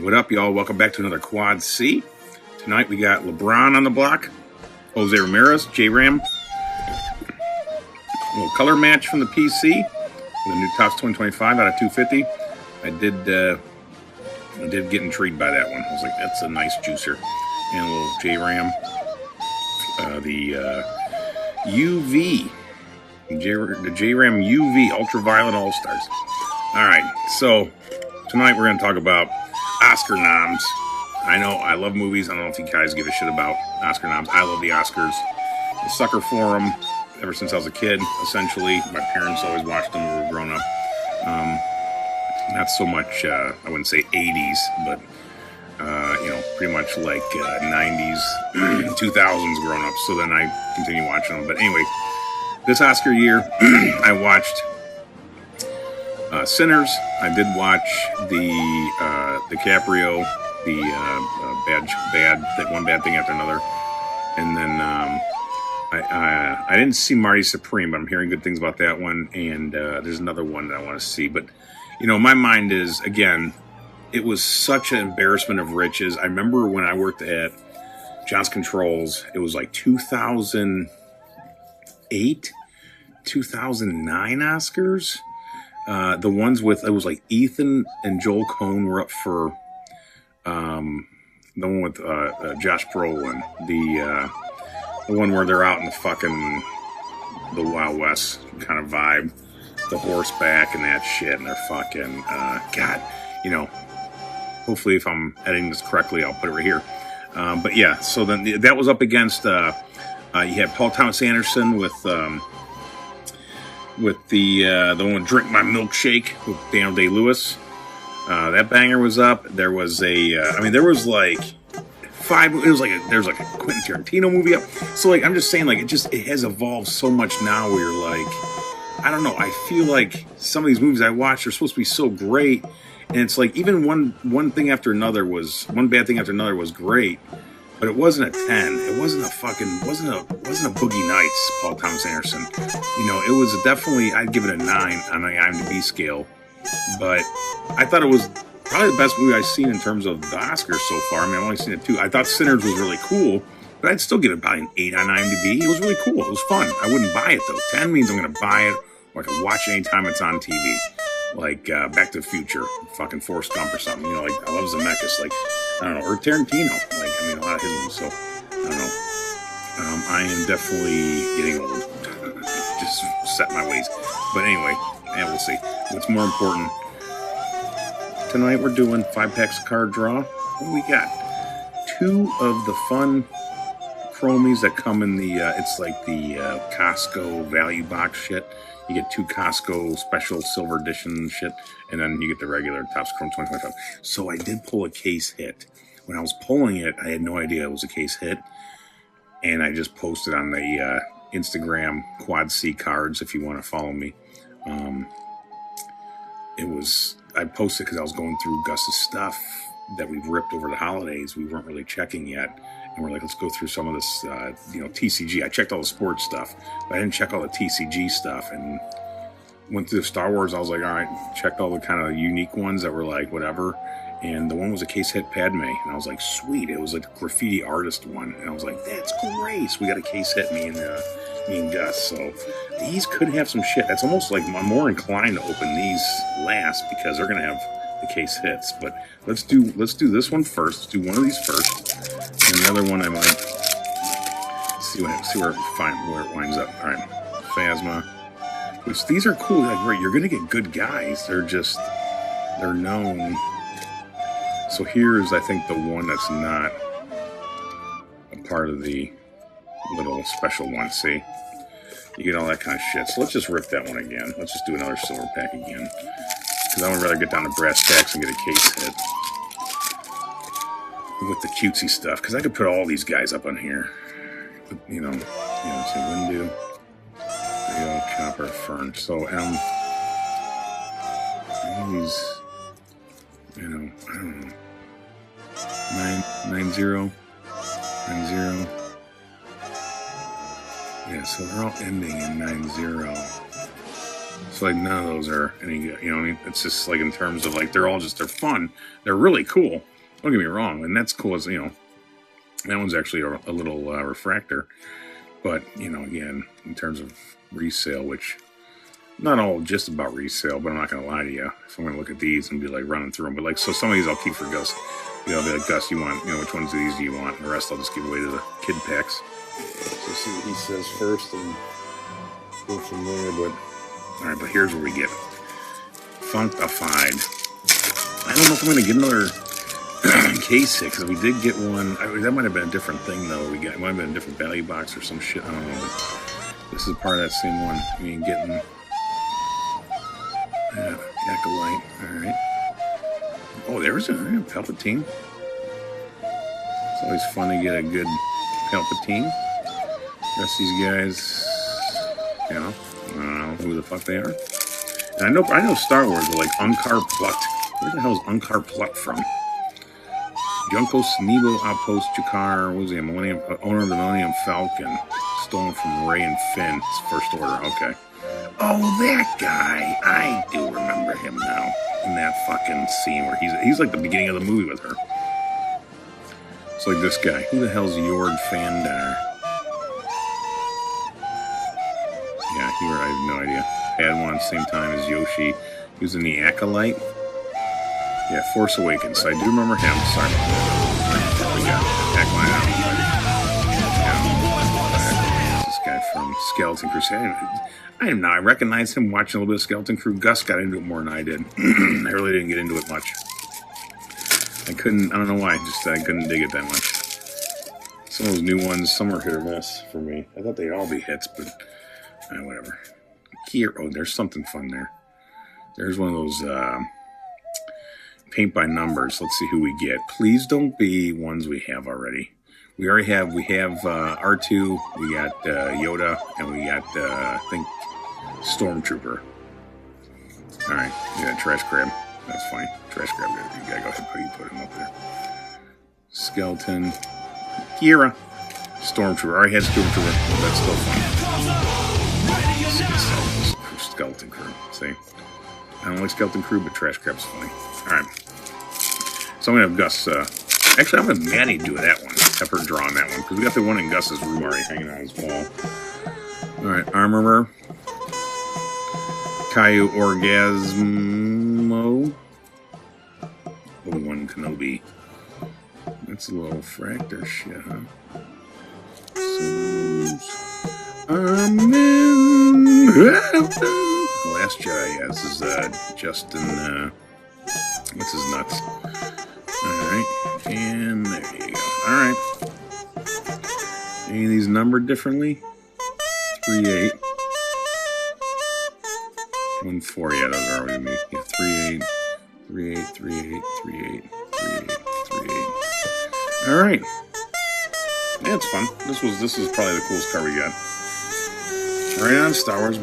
What up, y'all? Welcome back to another Quad C. Tonight we got LeBron on the block, Jose Ramirez, J-Ram. A little color match from the PC. The new Topps 2025 out of 250. I did get intrigued by that one. I was like, that's a nice juicer. And a little J-Ram. The UV. The J-Ram UV Ultraviolet All-Stars. Alright, so tonight we're going to talk about Oscar noms. I know I love movies. I don't know if you guys give a shit about Oscar noms. I love the Oscars. I sucker for them ever since I was a kid, essentially. My parents always watched them when we were growing up. Not so much, I wouldn't say 80s, but, pretty much like 90s, 2000s growing up. So then I continue watching them. But anyway, this Oscar year, I watched Sinners. I did watch the DiCaprio, the One Bad Thing After Another, and then I didn't see Marty Supreme, but I'm hearing good things about that one. And there's another one that I want to see. But my mind is, again, it was such an embarrassment of riches. I remember when I worked at John's Controls, it was like 2008, 2009 Oscars. The ones with, it was like Ethan and Joel Coen were up for the one with Josh Brolin, the one where they're out in the Wild West kind of vibe, the horseback and that shit, and they're fucking God, hopefully if I'm editing this correctly, I'll put it right here. But yeah, so then that was up against you had Paul Thomas Anderson with the one with Drink My Milkshake with Daniel Day-Lewis. That banger was up. There was there was like there's like a Quentin Tarantino movie up. So I'm just saying, it has evolved so much now where you're like, I don't know, I feel like some of these movies I watch are supposed to be so great, and it's like even one bad thing after another was great, but it wasn't a 10. It wasn't a Boogie Nights, Paul Thomas Anderson. It was definitely, I'd give it a 9 on the IMDb scale. But I thought it was probably the best movie I've seen in terms of the Oscars so far. I've only seen it 2. I thought Sinners was really cool, but I'd still give it probably an 8 on IMDb. It was really cool. It was fun. I wouldn't buy it, though. 10 means I'm going to buy it, or I can watch it anytime it's on TV. Like Back to the Future, fucking Forrest Gump or something. I love Zemeckis. I don't know, or Tarantino. A lot of his ones. So, I don't know. I am definitely getting old. Just set my ways. But anyway, we'll see. What's more important? Tonight we're doing 5 packs of card draw. What do we got? 2 of the fun chromies that come in the, it's like the Costco value box shit. You get 2 Costco special silver edition shit, and then you get the regular Topps Chrome 2025. So I did pull a case hit. When I was pulling it, I had no idea it was a case hit. And I just posted on the Instagram Quad C cards if you want to follow me. I posted because I was going through Gus's stuff that we've ripped over the holidays. We weren't really checking yet. And we're like, let's go through some of this, TCG. I checked all the sports stuff, but I didn't check all the TCG stuff. And went through the Star Wars. I was like, all right, checked all the kind of unique ones that were like, whatever. And the one was a case hit Padme. And I was like, sweet. It was like a graffiti artist one. And I was like, that's great. So we got a case hit, me and Gus. So these could have some shit. That's almost like I'm more inclined to open these last because they're going to have the case hits. But let's do this one first. Let's do one of these first. And the other one I might see where it winds up. All right. Phasma. Which these are cool. Right, you're going to get good guys. They're known. So here's, I think, the one that's not a part of the little special one. See? You get all that kind of shit. So let's just rip that one again. Let's just do another silver pack again. Because I would rather get down to brass tacks and get a case hit. With the cutesy stuff. Because I could put all these guys up on here. But, say Windu, Rio, Chopper, Fern. So, these, I don't know. 9-0. Yeah, so they're all ending in 9-0. So like none of those are any good. You know what I mean? It's just like in terms of like they're fun. They're really cool. Don't get me wrong, and that's cool as that one's actually a little refractor. But again, in terms of resale, which not all just about resale, but I'm not gonna lie to you. If I'm gonna look at these and be like running through them, but like so some of these I'll keep for Gus. I'll be like, Gus, you want which ones of these do you want? And the rest I'll just give away to the kid packs. So see what he says first and go from there. But all right, but here's what we get. Funkified. I don't know if I'm gonna get another case here, because we did get one. That might have been a different thing though. It might have been a different value box or some shit. I don't know. But this is part of that same one. I mean, getting Acolyte. All right. Oh, there's a Palpatine. It's always fun to get a good Palpatine. Rest these guys, I don't know who the fuck they are. And I know Star Wars are like 𝗏𝗏𝗏𝗏. Where the hell is 𝗏𝗏𝗏𝗏𝗏 from? 𝗏𝗏𝗏𝗏𝗏𝗏𝗏, what was he? Owner of the Millennium Falcon, stolen from Rey and Finn. It's First Order. Okay. Oh, that guy! I do remember him now. In that fucking scene where he's like the beginning of the movie with her. It's like this guy. Who the hell's 𝗏𝗏𝗏𝗏𝗏? Yeah, I have no idea. Had one at the same time as Yoshi. He was in the Acolyte. Yeah, Force Awakens. I do remember him. Sorry about that. We got Acolyte. This guy from Skeleton Crusade. I recognize him watching a little bit of Skeleton Crew. Gus got into it more than I did. I really didn't get into it much. I don't know why, I couldn't dig it that much. Some of those new ones, some are hit or miss for me. I thought they'd all be hits, but whatever. Here, oh, there's something fun there. There's one of those paint by numbers. Let's see who we get. Please don't be ones we have already. We have R2, we got Yoda, and we got, I think, Stormtrooper. Alright, we got Trash Crab. That's funny. Trash Crab, you gotta go ahead and put him up there. Skeleton. Kira. Stormtrooper. I already had Stormtrooper. That's still funny. Skeleton Crew. See? I don't like Skeleton Crew, but Trash Crab's funny. Alright. So I'm gonna have Gus, actually I'm gonna have Maddie do that one. Have her draw on that one, because we got the one in Gus's room already hanging on his wall. Alright, Armorer. Caillou Orgasmo. Obi-Wan Kenobi. That's a little fractor shit, huh? Last Jedi, yeah, this is Justin, what's his nuts? Alright, and there you go. Alright. Any of these numbered differently? 3-8. 1-4, yeah, those are always me. Yeah, 3-8. 3-8, 3-8, 3-8, 3-8, 3-8. Alright. Yeah, it's fun. This is probably the coolest car we got. Right on, Star Wars.